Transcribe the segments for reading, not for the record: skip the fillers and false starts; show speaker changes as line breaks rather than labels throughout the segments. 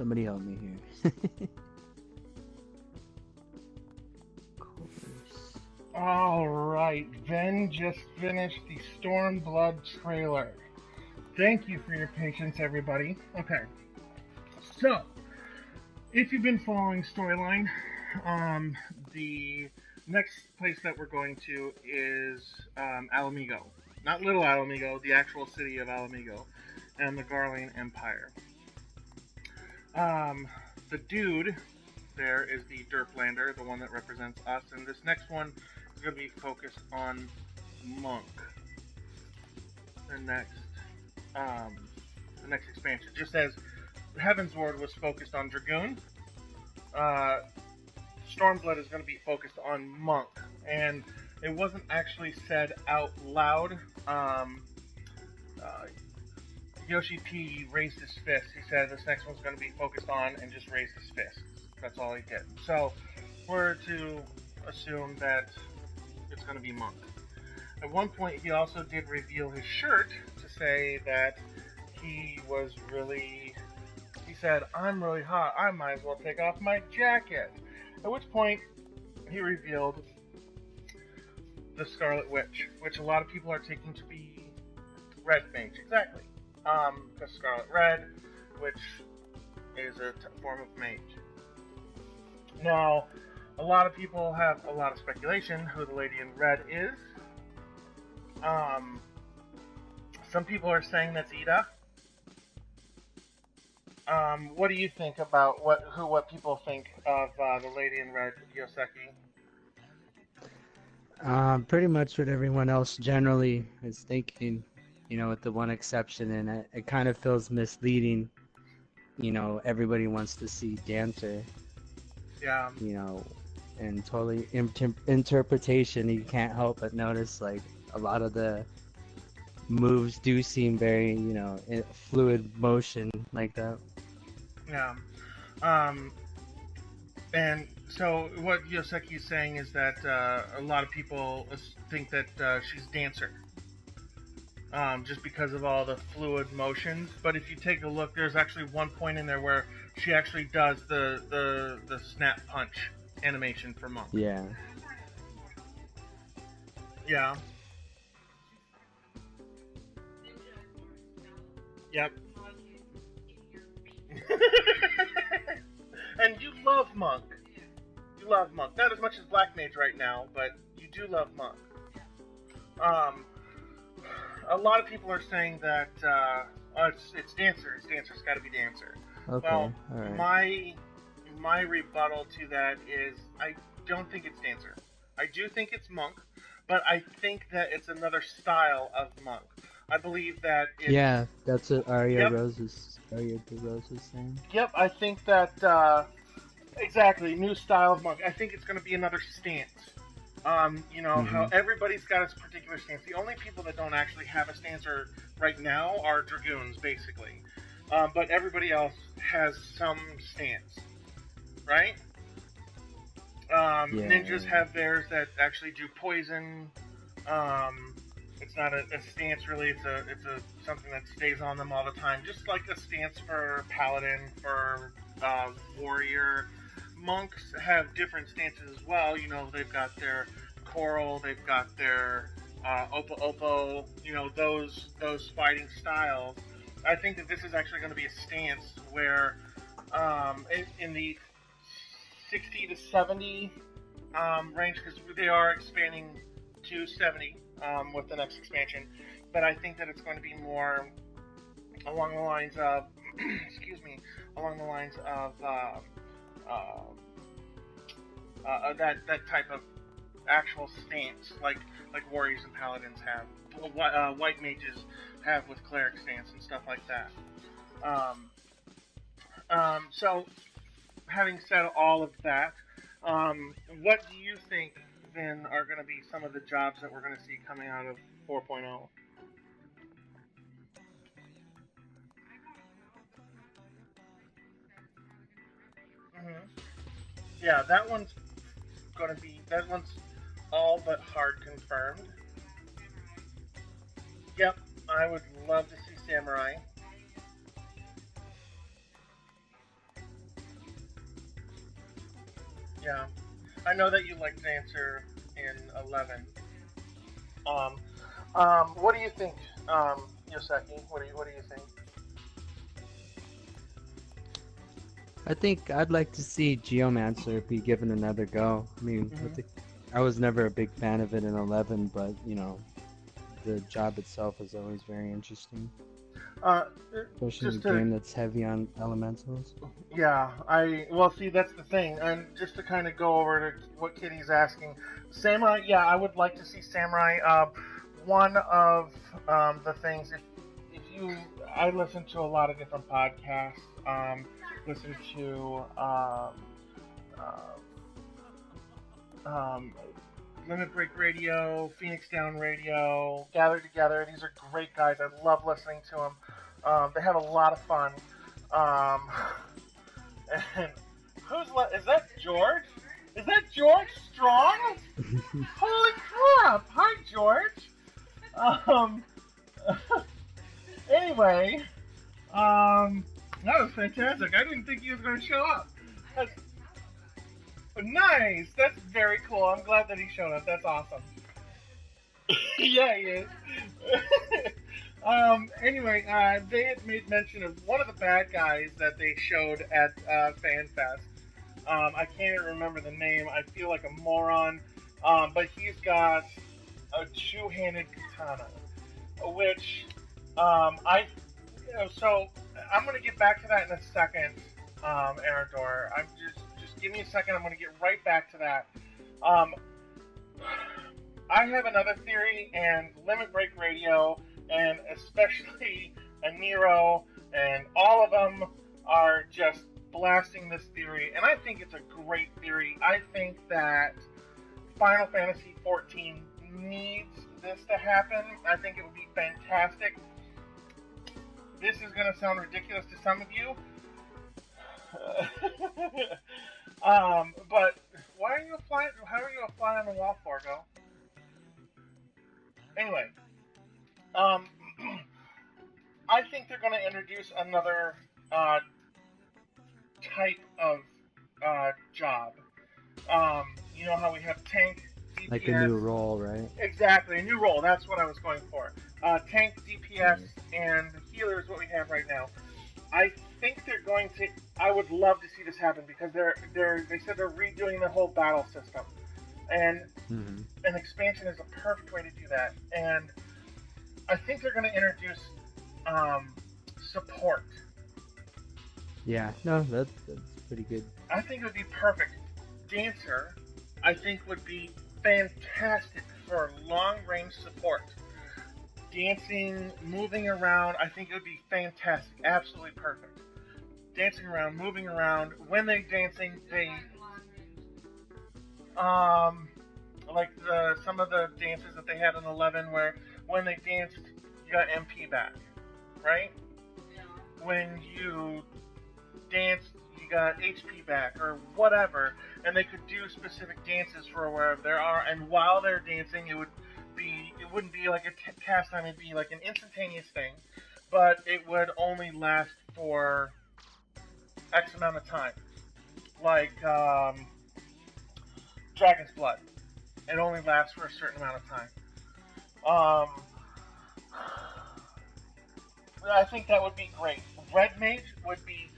Somebody help me here. Course.
Alright, Ben just finished the Stormblood trailer. Thank you for your patience, everybody. Okay, so, if you've been following Storyline, the next place that we're going to is Amigo. Not Little Amigo, the actual city of Amigo, and the Garlean Empire. The dude there is the Derplander, the one that represents us, and this next one is going to be focused on Monk. The next expansion. Just as Heavensward was focused on Dragoon, Stormblood is going to be focused on Monk, and it wasn't actually said out loud. Yoshi P raised his fist. He said this next one's going to be focused on, and just raised his fist. That's all he did. So we're to assume that it's going to be Monk. At one point, he also did reveal his shirt to say that he was really... He said, "I'm really hot. I might as well take off my jacket." At which point, he revealed the Scarlet Witch, which a lot of people are taking to be Red Mage. Exactly. Because Scarlet Red, which is a form of mage. Now, a lot of people have a lot of speculation who the Lady in Red is. Some people are saying that's Ida. What do you think about what people think of the Lady in Red, Yoseki?
Pretty much what everyone else generally is thinking, you know, with the one exception, and it kind of feels misleading. You know, everybody wants to see Dancer.
Yeah.
You know, and totally interpretation, you can't help but notice, like, a lot of the moves do seem very, you know, fluid motion like that.
Yeah. And so what Yoseki's saying is that a lot of people think that she's Dancer. Just because of all the fluid motions. But if you take a look, there's actually one point in there where she actually does the snap punch animation for Monk.
Yeah.
Yeah. Yep. And you love Monk. You love Monk. Not as much as Black Mage right now, but you do love Monk. A lot of people are saying that it's Dancer. It's Dancer. It's got to be Dancer.
Okay.
Well,
all right.
my rebuttal to that is I don't think it's Dancer. I do think it's Monk, but I think that it's another style of Monk. I believe that it's...
Yeah, that's what Arya
Yep.
Rose is saying.
Yep, I think that, exactly, new style of Monk. I think it's going to be another stance. You know, how everybody's got its particular stance. The only people that don't actually have a stance right now are Dragoons, basically. But everybody else has some stance, right?
Yeah.
Ninjas have theirs that actually do poison. It's not a stance really. It's a something that stays on them all the time, just like a stance for paladin, for warrior. Monks have different stances as well. You know, they've got their coral, they've got their oppo. You know, those fighting styles. I think that this is actually going to be a stance where in the 60 to 70 range, because they are expanding to 70 with the next expansion. But I think that it's going to be more along the lines of, along the lines of that type of actual stance, like warriors and paladins have, white mages have with cleric stance and stuff like that. So, having said all of that, what do you think then are going to be some of the jobs that we're going to see coming out of 4.0? Yeah, that one's all but hard confirmed. Yep, I would love to see Samurai. Yeah. I know that you like Dancer in 11. Um, what do you think, Yoseki? What do you think?
I think I'd like to see Geomancer be given another go. I mean,
Mm-hmm.
I was never a big fan of it in 11, but the job itself is always very interesting,
Uh,
especially in a
just to
game that's heavy on elementals.
Yeah, well, see, that's the thing, and just to kind of go over to what Kitty's asking, Samurai. Yeah, I would like to see Samurai. One of the things, I listen to a lot of different podcasts. Listen to um, Limit Break Radio, Phoenix Down Radio, Gather Together. These are great guys. I love listening to them. They have a lot of fun. Um, And is that George? Is that George Strong? Holy crap! Hi, George. Um. Anyway, that was fantastic. I didn't think he was going to show up. That's nice. That's very cool. I'm glad that he showed up. That's awesome. Yeah, he is. Anyway, they had made mention of one of the bad guys that they showed at FanFest. I can't even remember the name. I feel like a moron. But he's got a two-handed katana, which so I'm gonna get back to that in a second, Arador. I'm just give me a second. I'm gonna get right back to that. Um, I have another theory, and Limit Break Radio, and especially a Nero, and all of them are just blasting this theory, and I think it's a great theory. I think that Final Fantasy XIV needs this to happen. I think it would be fantastic. This is going to sound ridiculous to some of you. But why are you a fly? How are you a fly on the wall, Forgo? Anyway, um, I think they're going to introduce another type of job. You know how we have tank,
Like a
DPS.
new role, right?
Exactly, a new role. That's what I was going for. Tank, DPS, and healer is what we have right now. I think they're going to. I would love to see this happen because they said they're redoing the whole battle system, and an expansion is a perfect way to do that. And I think they're going to introduce support.
Yeah, no, that's pretty good.
I think it would be perfect. Dancer, I think would be fantastic for long range support. Dancing, moving around, I think it would be fantastic. Absolutely perfect. Dancing around, moving around. When they're dancing, they like some of the dances that they had in 11 where when they danced, you got MP back, right? When you danced, you got HP back or whatever, and they could do specific dances for wherever they are. And while they're dancing, it wouldn't be like a cast time. It'd be like an instantaneous thing, but it would only last for X amount of time. Like Dragon's Blood, it only lasts for a certain amount of time. I think that would be great. Red Mage would be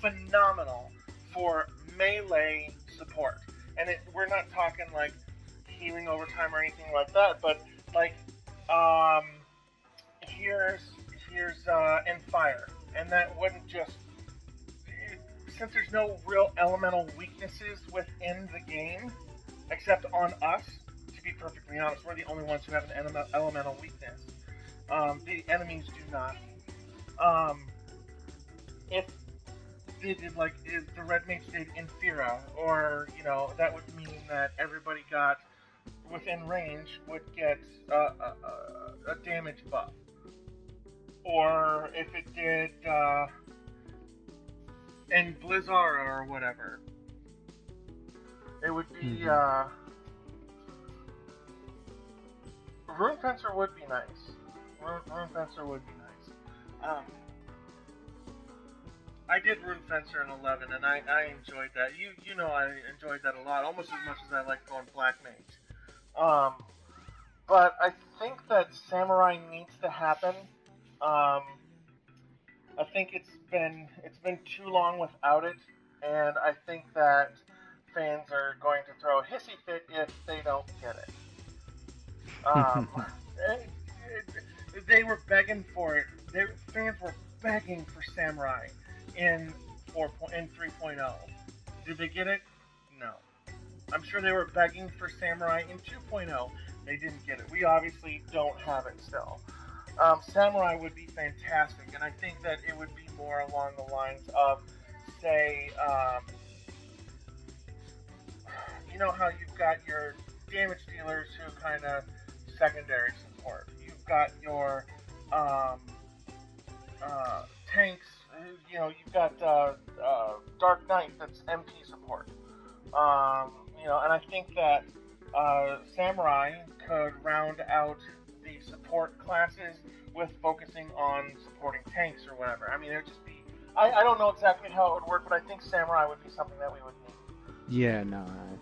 phenomenal for melee support. And we're not talking like healing over time or anything like that, but like here's in fire, and that wouldn't just since there's no real elemental weaknesses within the game, except on us. To be perfectly honest, we're the only ones who have an elemental weakness. The enemies do not. If they did like if the Red Mage did Infera, or that would mean that everybody got within range would get a damage buff, or if it did in Blizzara or whatever, it would be Rune Fencer would be nice. Rune Fencer would be nice. I did Rune Fencer in 11, and I enjoyed that. You know I enjoyed that a lot, almost as much as I like going Black Mage. Um, but I think that Samurai needs to happen. Um, I think it's been too long without it, and I think that fans are going to throw a hissy fit if they don't get it. Um, it, they were begging for it. Fans were begging for Samurai in in 3.0. Did they get it? No. I'm sure they were begging for Samurai in 2.0. They didn't get it. We obviously don't have it still. Samurai would be fantastic, and I think that it would be more along the lines of, say, you know how you've got your damage dealers who kind of secondary support. You've got your um, tanks. You know, you've got Dark Knight that's MP support. You know, and I think that Samurai could round out the support classes with focusing on supporting tanks or whatever. I mean, it would just be. I don't know exactly how it would work, but I think Samurai would be something that we would need.
Yeah, no, I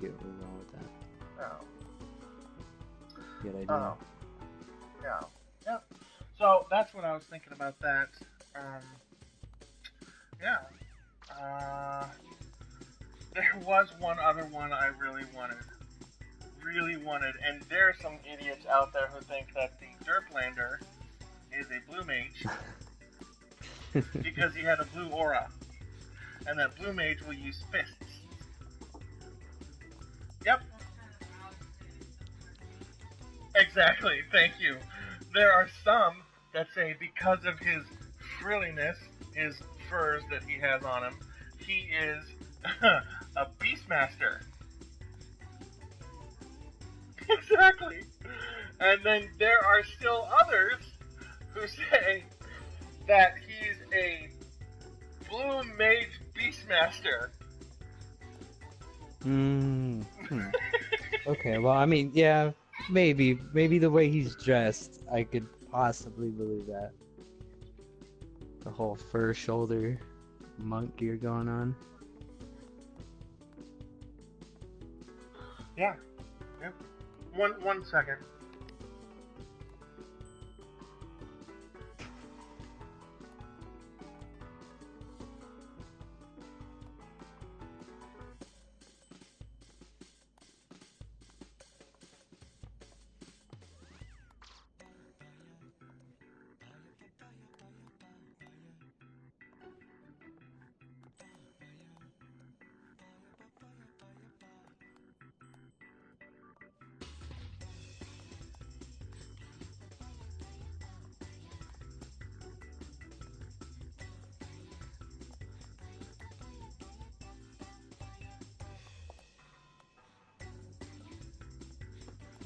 get what you're wrong with that. Good idea.
Yeah. Yeah. So that's what I was thinking about that. Yeah. There was one other one I really wanted, and there are some idiots out there who think that the Derplander is a blue mage because he had a blue aura, and that blue mage will use fists. Yep, exactly. Thank you. There are some that say because of his frilliness, his furs that he has on him, he is a beastmaster. Exactly. And then there are still others who say that he's a blue mage beastmaster.
Okay, well, I mean, yeah, maybe the way he's dressed, I could possibly believe that. The whole fur shoulder monk gear going on.
Yeah. Yep. One second.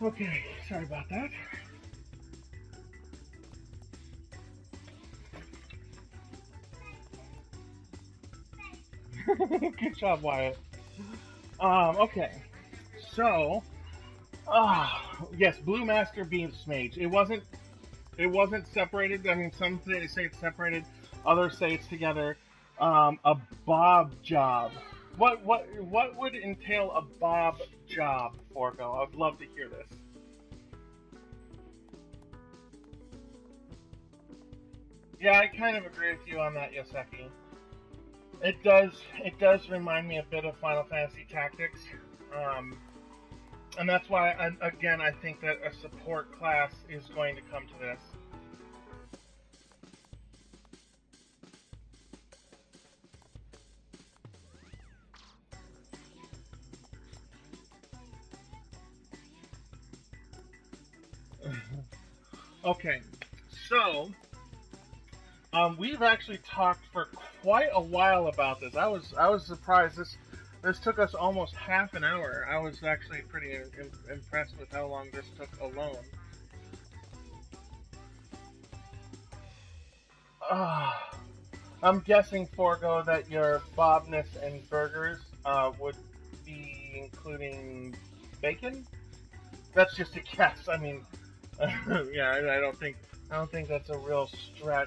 Okay, sorry about that. Good job, Wyatt. Okay. So, yes, Blue Master Beast Mage. It wasn't separated. I mean, some say it's separated, others say it's together. A Bob job. What would entail a Bob job, Forgo? I'd love to hear this. Yeah, I kind of agree with you on that, Yoseki. It does remind me a bit of Final Fantasy Tactics, um, and that's why again I think that a support class is going to come to this. Okay, so we've actually talked for quite a while about this. I was surprised this took us almost half an hour. I was actually pretty impressed with how long this took alone. Uh, I'm guessing, Forgo, that your Bobness and burgers would be including bacon. That's just a guess. I mean, yeah, I don't think that's a real stretch.